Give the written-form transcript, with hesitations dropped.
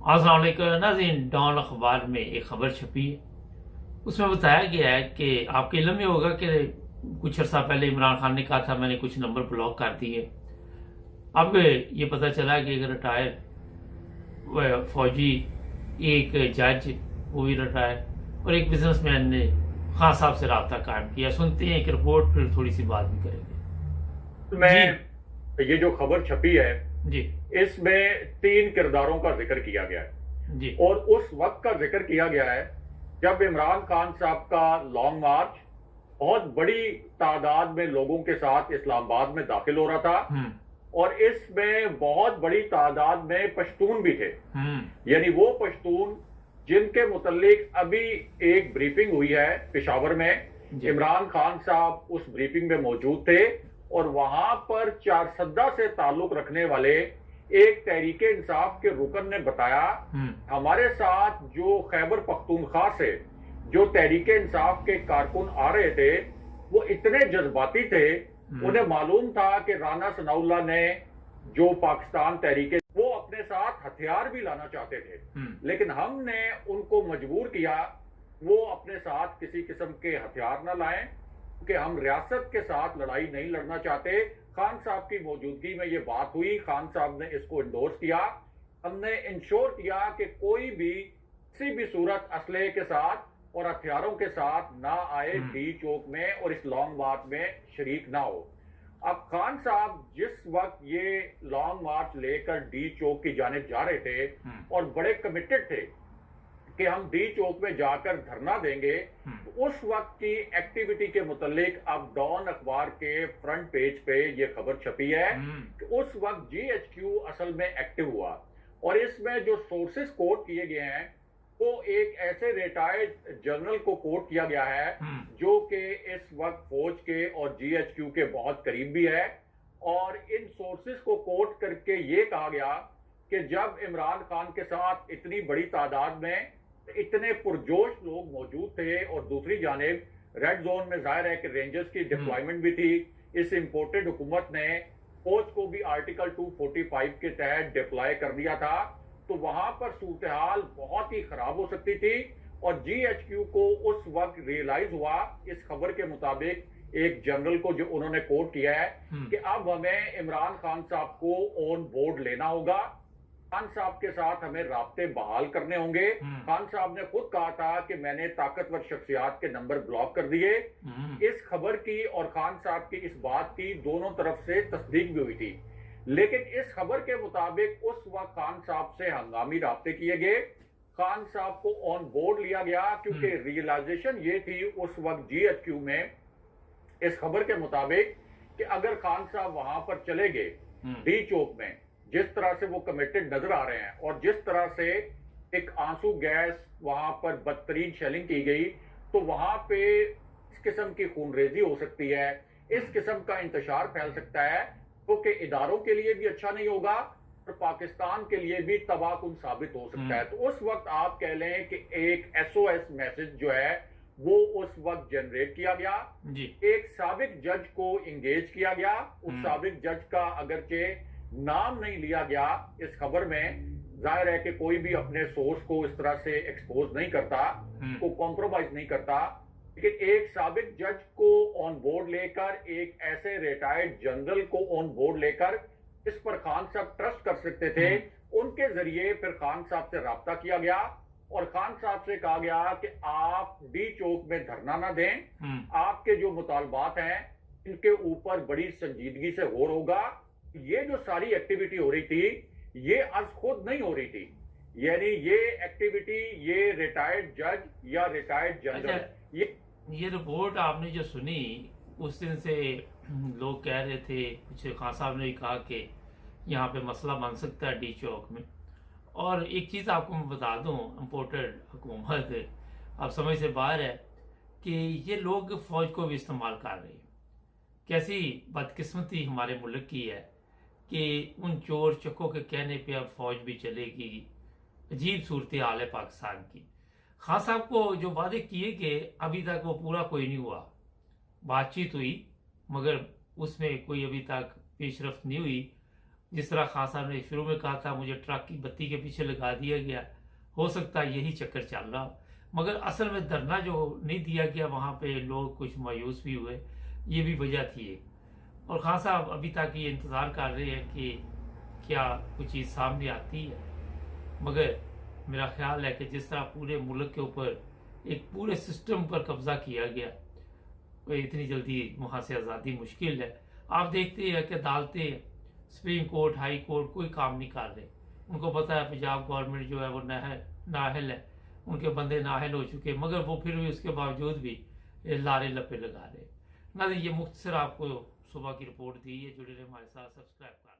अस्सलाम वालेकुम नाज़रीन। डॉन अखबार में एक खबर छपी है, उसमें बताया गया है कि आपके इल्म में होगा कि कुछ अर्सा पहले इमरान खान ने कहा था मैंने कुछ नंबर ब्लॉक कर दिए। अब ये पता चला कि एक रिटायर फौजी, एक जज, वो भी रिटायर, और एक बिजनेसमैन ने खान साहब से रब्ता कायम किया। सुनते हैं एक रिपोर्ट, फिर थोड़ी सी बात भी करेंगे। जी में ये जो खबर छपी है जी इसमें 3 किरदारों का जिक्र किया गया है जी और उस वक्त का जिक्र किया गया है जब इमरान खान साहब का लॉन्ग मार्च बहुत बड़ी तादाद में लोगों के साथ इस्लामाबाद में दाखिल हो रहा था हम्म और इसमें बहुत बड़ी तादाद में पश्तून भी थे। हम्म यानी वो पश्तून जिनके मुतल्लिक अभी एक ब्रीफिंग हुई है पेशावर में। जी इमरान खान साहब उस ब्रीफिंग में मौजूद थे और वहां पर चारसद्दा से ताल्लुक रखने वाले एक तहरीके इंसाफ के रुकन ने बताया हम्म हमारे साथ जो खैबर पख्तूनख्वा से जो तहरीके इंसाफ के कारकुन आ रहे थे वो इतने जज्बाती थे, उन्हें मालूम था कि राना सनाउल्लाह ने जो पाकिस्तान तहरीके वो अपने साथ हथियार भी लाना चाहते थे, लेकिन हमने उनको मजबूर किया वो अपने साथ किसी किस्म के हथियार ना लाएं कि हम रियासत के साथ लड़ाई नहीं लड़ना चाहते। खान साहब की मौजूदगी में ये बात हुई, खान साहब ने इसको इंडोर्स किया। हमने इंश्योर किया कि कोई भी किसी भी सूरत असले के साथ और हथियारों के साथ ना आए डी चौक में और इस लॉन्ग मार्च में शरीक ना हो। अब खान साहब जिस वक्त ये लॉन्ग मार्च लेकर डी चौक की जानिब जा रहे थे और बड़े कमिटेड थे कि हम डी चौक में जाकर धरना देंगे, तो उस वक्त की एक्टिविटी के मुतालिक अब डॉन अखबार के फ्रंट पेज पे ये खबर छपी है कि उस वक्त जीएचक्यू असल में एक्टिव हुआ और इसमें जो सोर्सेस कोट किए गए हैं वो एक ऐसे रिटायर्ड जनरल को कोट किया गया है जो कि इस वक्त फौज के और जीएचक्यू के बहुत करीब भी है। और इन सोर्सेस को कोट करके ये कहा गया कि जब इमरान खान के साथ इतनी बड़ी तादाद में इतने पुरजोश लोग मौजूद थे और दूसरी जानिब रेड जोन में जाहिर है कि रेंजर्स की डिप्लॉयमेंट भी थी, इस इंपोर्टेड हुकूमत ने फौज को भी आर्टिकल 245 के तहत डिप्लॉय कर दिया था, तो वहां पर सूरत हाल बहुत ही खराब हो सकती थी। और जीएचक्यू को उस वक्त रियलाइज हुआ इस खबर के मुताबिक एक जनरल को जो उन्होंने कोट किया है कि अब हमें इमरान खान साहब को ऑन बोर्ड लेना होगा, खान साहब के साथ हमें राब्ते बहाल करने होंगे। खान साहब ने खुद कहा था कि मैंने ताकतवर शख्सियात के नंबर ब्लॉक कर दिए। इस खबर की और खान साहब की इस बात की दोनों तरफ से तस्दीक भी हुई थी, लेकिन इस खबर के मुताबिक उस वक्त खान साहब से हंगामी राब्ते किए गए, खान साहब को ऑन बोर्ड लिया गया क्योंकि रियलाइजेशन ये थी उस वक्त जीएचक्यू में इस खबर के मुताबिक कि अगर खान साहब वहां पर चले गए डी चौक में, जिस तरह से वो कमिटेड नजर आ रहे हैं और जिस तरह से एक आंसू गैस वहां पर बदतरीन शेलिंग की गई, तो वहां पे इस किस्म की खूनरेजी हो सकती है, इस किस्म का इंतशार फैल सकता है, क्योंकि इदारों के लिए भी अच्छा नहीं होगा और पाकिस्तान के लिए भी तबाहकुन साबित हो सकता है। तो उस वक्त आप कह लें कि एक एसओएस मैसेज जो है वो उस वक्त जनरेट किया गया जी। एक साबिक जज को इंगेज किया गया, उस साबिक जज का अगरचे नाम नहीं लिया गया इस खबर में, जाहिर है कि कोई भी अपने सोर्स को इस तरह से एक्सपोज नहीं करता, को कॉम्प्रोमाइज नहीं करता, लेकिन एक साबिक जज को ऑन बोर्ड लेकर एक ऐसे रिटायर्ड जनरल को ऑन बोर्ड लेकर इस पर खान साहब ट्रस्ट कर सकते थे, उनके जरिए फिर खान साहब से राब्ता किया गया और खान साहब से कहा गया कि आप डी चौक में धरना ना दें, आपके जो मुतालबात हैं इनके ऊपर बड़ी संजीदगी से गौर होगा। ये जो सारी एक्टिविटी हो रही थी ये आज खुद नहीं हो रही थी, यानी ये एक्टिविटी ये रिटायर्ड जज या रिटायर्ड जनरल ये रिपोर्ट आपने जो सुनी उस दिन से लोग कह रहे थे, कुछ खान साहब ने भी कहा कि यहाँ पे मसला बन सकता है डी चौक में। और एक चीज़ आपको मैं बता दूँ, इम्पोर्टेड हुकूमत अब समझ से बाहर है कि ये लोग फ़ौज को भी इस्तेमाल कर रहे हैं। कैसी बदकिस्मती हमारे मुल्क की है कि उन चोर चक्कों के कहने पे अब फौज भी चलेगी। अजीब सूरत हाल है पाकिस्तान की। खान साहब को जो वादे किए गए अभी तक वो पूरा कोई नहीं हुआ। बातचीत हुई मगर उसमें कोई अभी तक पेशरफ्त नहीं हुई जिस तरह खान साहब ने शुरू में कहा था मुझे ट्रक की बत्ती के पीछे लगा दिया गया, हो सकता है यही चक्कर चल रहा हो। मगर असल में धरना जो नहीं दिया गया वहाँ पे लोग कुछ मायूस भी हुए, ये भी वजह थी एक। और खान साहब अभी तक ये इंतज़ार कर रहे हैं कि क्या कुछ चीज़ सामने आती है। मगर मेरा ख्याल है कि जिस तरह पूरे मुल्क के ऊपर एक पूरे सिस्टम पर कब्जा किया गया, इतनी जल्दी वहाँ से आज़ादी मुश्किल है। आप देखते हैं कि अदालतें, सुप्रीम कोर्ट, हाई कोर्ट कोई काम नहीं कर रहे। उनको पता है पंजाब गवर्नमेंट जो है वो नाहल है, उनके बंदे नाहल हो चुके, मगर वो फिर भी उसके बावजूद भी लारे लपे लगा रहे ना। ये मुख्तसर आपको सुबह की रिपोर्ट दी है। जुड़े रहे हमारे साथ, सब्सक्राइब कर।